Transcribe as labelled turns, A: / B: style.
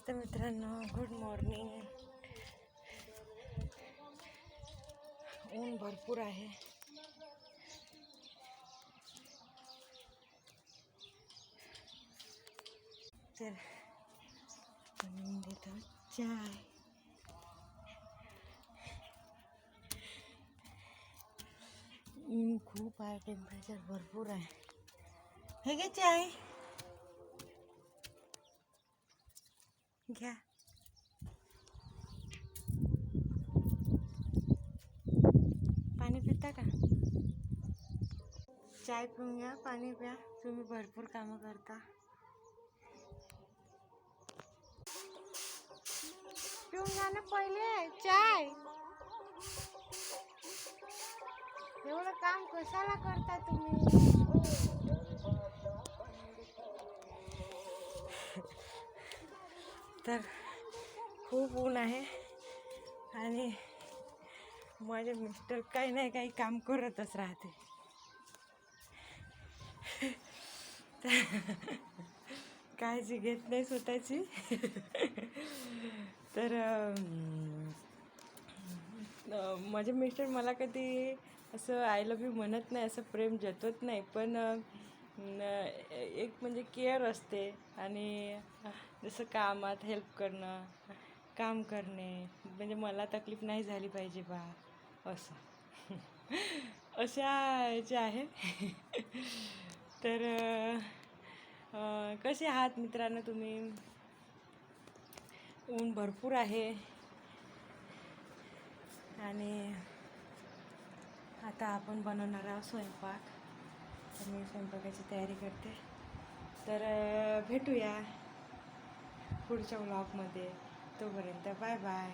A: नमस्ते मित्रांनो, good morning. ऊन भरपूर आहे. तर मी देतो चाय. ऊन खूप आहे, टेम्परेचर भरपूर आहे. हे घे चाय, घ्या. पाणी पिता का? चाय पिऊन घ्या, पाणी प्या. तुम्ही भरपूर कामं करता. पिऊन घ्या ना पहिले चाय. एवढं काम कशाला करता तुम्ही? तर खूप ऊन आहे आणि माझे मिस्टर काही नाही काही काम करतच राहते. काळजी घेत नाही स्वतःची. तर माझे मिस्टर मला कधी असं आय लव्ह यू म्हणत नाही, असं प्रेम जतवत नाही, पण एक म्हणजे केअर असते. आणि जसं कामात हेल्प करणं, काम करणे, म्हणजे मला तकलीफ नाही झाली पाहिजे बा, असं. अशा याचे आहे. तर कसे आहात मित्रांनो तुम्ही? ऊन भरपूर आहे आणि आता आपण बनवणार आहोत स्वयंपाक. तर मी स्वयंपाकाची तयारी करते. तर भेटूया पुढच्या व्लॉगमध्ये. तोपर्यंत बाय बाय.